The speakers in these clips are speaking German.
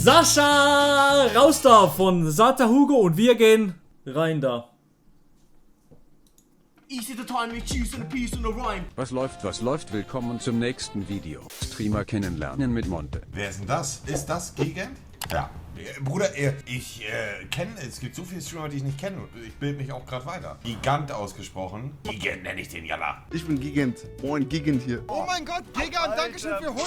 Sascha, raus da von Sata Hugo und wir gehen rein da. Was läuft? Willkommen zum nächsten Video. Streamer kennenlernen mit Monte. Wer ist denn das? Ist das Gigant? Ja. Bruder, ich kenne, es gibt so viele Streamer, die ich nicht kenne. Ich bilde mich auch gerade weiter. Gigant ausgesprochen. Gigant nenne ich den Jalla. Ich bin Gigant. Moin, Gigant hier. Oh mein Gott, Gigant, dankeschön für 100.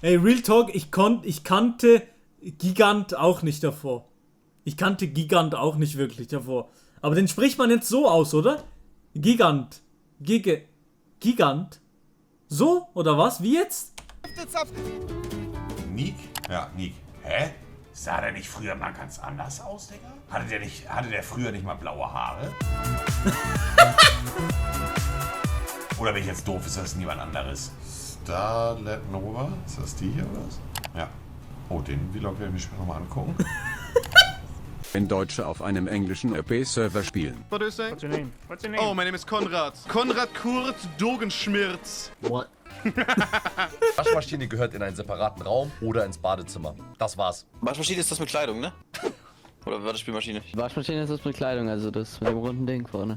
Ey, Real Talk, ich kannte Gigant auch nicht davor. Ich kannte Gigant auch nicht wirklich davor. Aber den spricht man jetzt so aus, oder? Gigant. Gigant? So? Oder was? Wie jetzt? Nick? Ja, Nick. Hä? Sah der nicht früher mal ganz anders aus, Digga? Hatte der früher nicht mal blaue Haare? Oder bin ich jetzt doof? Ist das niemand anderes? Starlet Nova? Ist das die hier oder was? Ja. Oh, den Vlog werde ich mir später nochmal angucken. Wenn Deutsche auf einem englischen RP-Server spielen. What do you say? What's your name? What's your name? Oh, my name is Konrad. Konrad Kurt Dogenschmirz. What? Waschmaschine gehört in einen separaten Raum oder ins Badezimmer. Das war's. Waschmaschine ist das mit Kleidung, ne? Oder war das Spielmaschine? Waschmaschine ist das mit Kleidung, also das mit dem runden Ding vorne.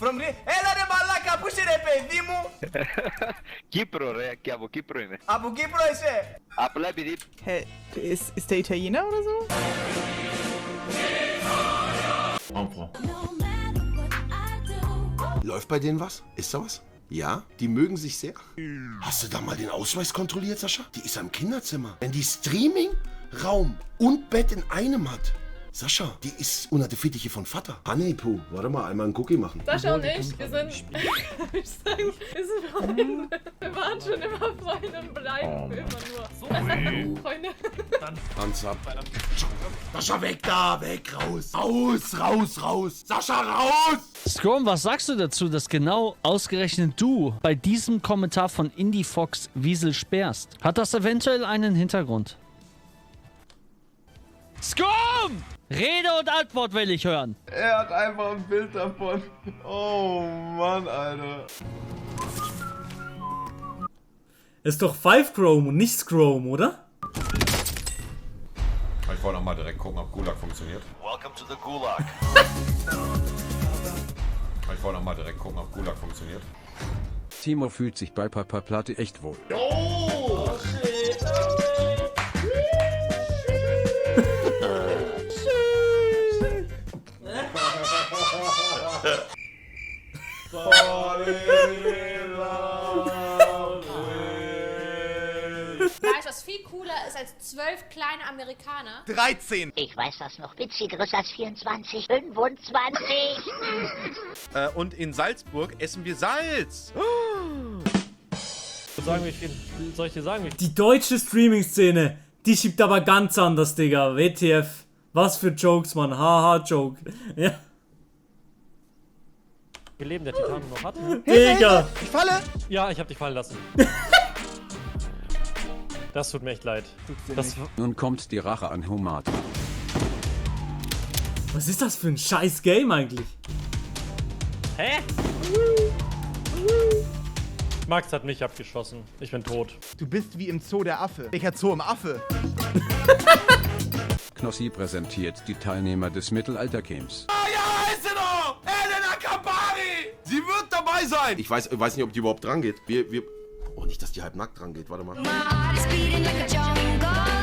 Έλα μαλάκα, πού είσαι ρε παιδί μου? Κύπρο ρε, και από Κύπρο είμαι. Από Κύπρο είσαι? Απλά επειδή... Hä, ist der Italiener oder so? Läuft bei denen was? Ist da was? Ja? Die mögen sich sehr? Hast du da mal den Ausweis kontrolliert, Sascha? Die ist am Kinderzimmer. Wenn die Streaming, Raum und Bett in einem hat. Sascha, die ist unter der Fittiche von Vater. Honeypoo, warte mal, einmal einen Cookie machen. Sascha und ich, wir sind, ich sagen, wir sind Freunde. Wir waren schon immer Freunde und bleiben für immer nur. So, Freunde. Hands ab. Sascha, weg da, weg, raus. Raus. Sascha, raus! Scrum, was sagst du dazu, dass genau ausgerechnet du bei diesem Kommentar von IndieFox Wiesel sperrst? Hat das eventuell einen Hintergrund? Scrum! Rede und Antwort will ich hören. Er hat einfach ein Bild davon. Oh Mann, Alter. Ist doch 5 Chrome und nicht Scrome, oder? Ich wollte noch mal direkt gucken, ob Gulag funktioniert. Welcome to the Gulag. Ich wollte noch mal direkt gucken, ob Gulag funktioniert. Timo fühlt sich bei Papa Platte echt wohl. Oh, shit. Weißt du, was viel cooler ist als 12 kleine Amerikaner? 13. Ich weiß was noch witzigeres als 24. 25. Und in Salzburg essen wir Salz. Soll ich dir sagen? Die deutsche Streaming-Szene, die schiebt aber ganz anders, Digga. WTF. Was für Jokes, Mann. Haha-Joke. Ja. Wie Leben der Titan noch hat. Digga. Ich falle. Ja, ich hab dich fallen lassen. Das tut mir echt leid. Nun kommt die Rache an Humat. Was ist das für ein scheiß Game eigentlich? Hä? Max hat mich abgeschossen. Ich bin tot. Du bist wie im Zoo der Affe. Welcher Zoo im Affe? Knossi präsentiert die Teilnehmer des Mittelalter-Games. Ah ja, ist sie doch! Elena Campari! Sie wird dabei sein! Ich weiß nicht, ob die überhaupt dran geht. Oh, nicht, dass die halb nackt dran geht. Warte mal.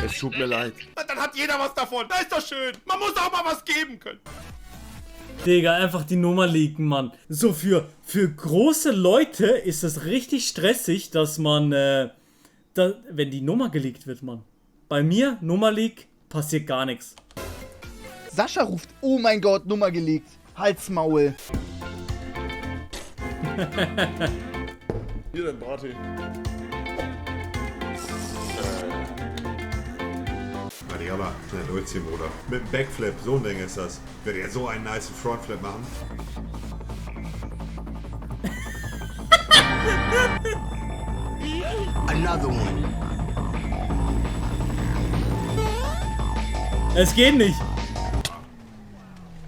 Es tut mir leid. Dann hat jeder was davon. Das ist doch schön. Man muss auch mal was geben können. Digga, einfach die Nummer leaken, Mann. So, für große Leute ist es richtig stressig, dass man, wenn die Nummer geleakt wird, Mann. Bei mir, Nummer-Leak, passiert gar nichts. Sascha ruft, oh mein Gott, Nummer geleakt. Halsmaul. Hier dein Brati. Aber schnell durchziehen, Bruder. Mit dem Backflip, so ein Ding ist das. Ich werde ja so einen nice Frontflip machen. Another one. Es geht nicht.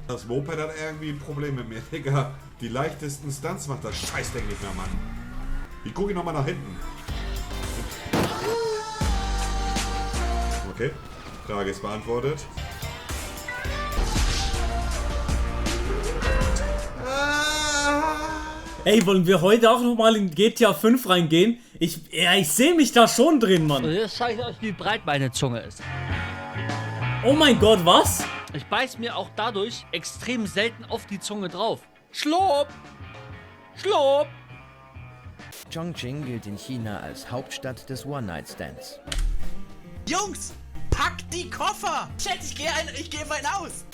Das Moped hat irgendwie ein Problem mit mir, Digga. Die leichtesten Stunts macht das Scheißding nicht mehr, Mann. Ich gucke nochmal nach hinten. Okay, Frage ist beantwortet. Ey, wollen wir heute auch nochmal in GTA 5 reingehen? Ich sehe mich da schon drin, Mann. Jetzt zeige ich euch, wie breit meine Zunge ist. Oh mein Gott, was? Ich beiß mir auch dadurch extrem selten auf die Zunge drauf. Schlopp! Schlopp! Chongqing gilt in China als Hauptstadt des One-Night-Stands. Jungs, packt die Koffer! Chat, ich gehe auf einen aus!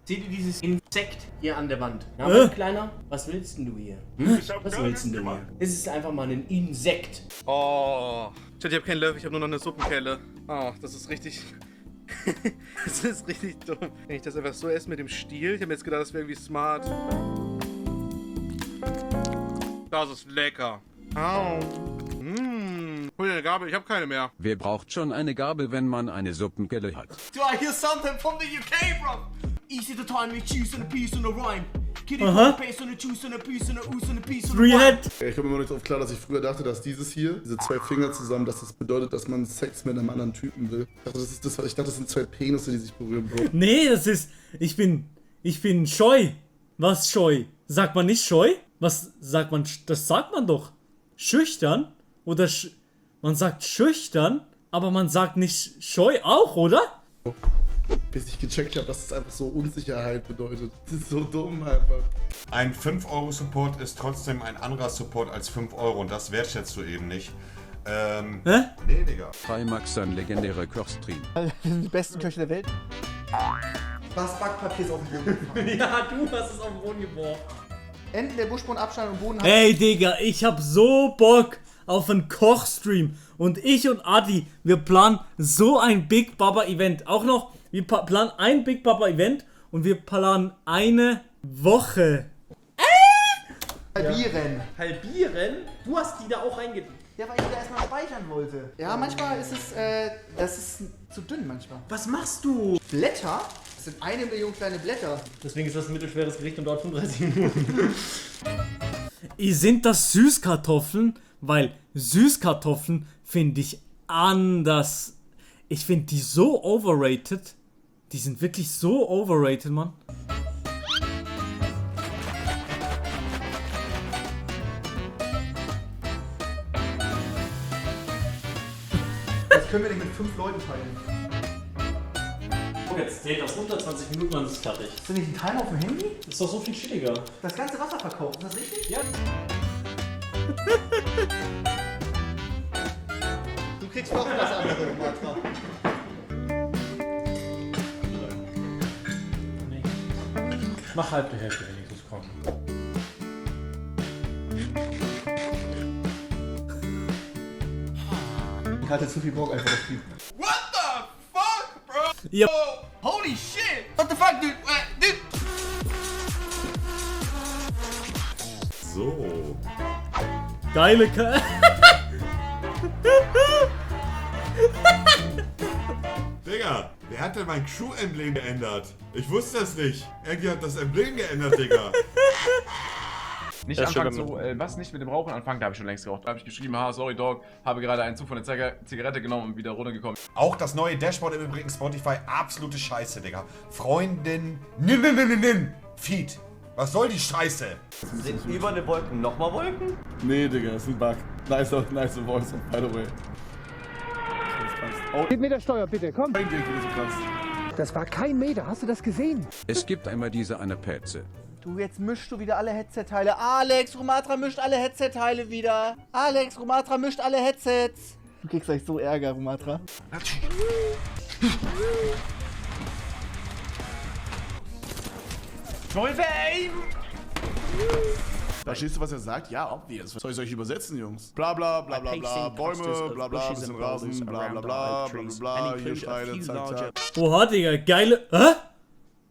Seht ihr dieses Insekt hier an der Wand? Na, mein Kleiner, was willst denn du hier? Was willst denn du hier? Es ist einfach mal ein Insekt. Oh, Chat, ich hab keinen Löffel, ich habe nur noch eine Suppenkelle. Oh, das ist richtig... das ist richtig dumm. Wenn ich das einfach so esse mit dem Stiel, ich habe mir jetzt gedacht, das wäre irgendwie smart. Das ist lecker. Au. Hol dir eine Gabel, ich habe keine mehr. Wer braucht schon eine Gabel, wenn man eine Suppenkelle hat? Do I hear something from the UK, bro? Easy to time me choose and a piece and a rhyme. Kitty paste on a choose and a piece and a ooze and a piece and a rhyme. Ich komme immer nicht drauf klar, dass ich früher dachte, dass dieses hier, diese zwei Finger zusammen, dass das bedeutet, dass man Sex mit einem anderen Typen will. Ich dachte, das sind zwei Penisse, die sich berühren, Bro. Nee, das ist... Ich bin scheu. Was scheu? Sagt man nicht scheu? Was sagt man? Das sagt man doch. Schüchtern? Oder man sagt schüchtern, aber man sagt nicht scheu auch, oder? Bis ich gecheckt habe, dass es einfach so Unsicherheit bedeutet. Das ist so dumm einfach. Ein 5-Euro-Support ist trotzdem ein anderer Support als 5 Euro und das wertschätzt du eben nicht. Hä? Nee, Digga. Trimax, ein legendärer Kochstream. Wir sind die besten Köche der Welt. Was Backpapier ist auf dem Boden gefallen? Ja, du hast es auf den Boden geworfen. Enden der Buschboden abschneiden und Boden... Ey, Digga, ich hab so Bock auf einen Kochstream. Und ich und Adi, wir planen so ein Big Baba Event. Auch noch, wir planen ein Big Baba Event und wir planen eine Woche. Halbieren. Halbieren? Du hast die da auch reingetan. Ja, weil ich da erstmal speichern wollte. Ja, manchmal ist es, das ist zu dünn manchmal. Was machst du? Blätter? Das sind 1 Million kleine Blätter. Deswegen ist das ein mittelschweres Gericht und dauert 35 Minuten. Sind das Süßkartoffeln? Weil Süßkartoffeln finde ich anders. Ich finde die so overrated. Die sind wirklich so overrated, Mann. Das können wir nicht mit 5 Leuten teilen. Jetzt zählt das unter 20 Minuten, dann ist es fertig. Ist das nicht ein Timer auf dem Handy? Das ist doch so viel chilliger. Das ganze Wasser verkauft, ist das richtig? Ja. Du kriegst doch das andere, Matra. Nee. Mach halb die Hälfte wenigstens, komm. Ich hatte zu viel Bock einfach auf die. What the fuck, bro? Ja. Holy shit! What the fuck, dude? So. Geile Digga, wer hat denn mein Crew-Emblem geändert? Ich wusste es nicht. Irgendwie hat das Emblem geändert, Digga. Nicht anfangen zu, was nicht mit dem Rauchen anfangen, da habe ich schon längst geraucht. Da habe ich geschrieben, sorry Dog, habe gerade einen Zug von der Zigarette genommen und wieder runtergekommen. Auch das neue Dashboard im Übrigen Spotify, absolute Scheiße, Digga. Freundin, Feed. Was soll die Scheiße? Sind über den Wolken nochmal Wolken? Nee, Digga, das ist ein Bug. Nice voice, by the way. Gib mir der Steuer, bitte, komm. Kein Geld, wie du so kannst. Das war kein Meter, hast du das gesehen? Es gibt einmal diese eine Petze. Du, jetzt mischst du wieder alle Headset-Teile. Alex, Rumatra mischt alle Headset-Teile wieder. Alex, Rumatra mischt alle Headsets. Du kriegst gleich so Ärger, Rumatra. Verstehst du, was er sagt? Ja, obvious. Was soll ich euch übersetzen, Jungs? Bla bla bla bla bla, Bäume, bla bla, bisschen Rasen, bla bla bla, bla bla, hier Steine, zack, zack. Oha, Digga, geile... Hä?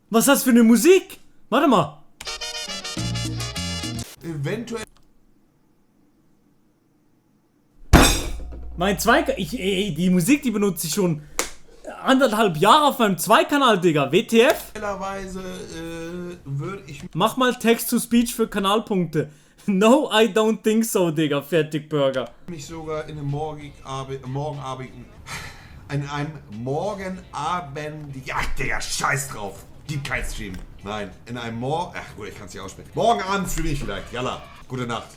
Was ist das für eine Musik? Warte mal. Eventuell... Mein die Musik, die benutze ich schon 1,5 Jahre auf meinem Zweikanal, Digga. WTF? Würde ich... Mach mal Text-to-Speech für Kanalpunkte. No, I don't think so, Digga. Fertigburger. Mich sogar in einem morgenabend. In einem Morgenabend. Ja, Digga, scheiß drauf. Gibt kein Stream. Nein, in einem Ach gut, ich kann es nicht aussprechen. Morgen Abend stream ich vielleicht. Jalla, gute Nacht.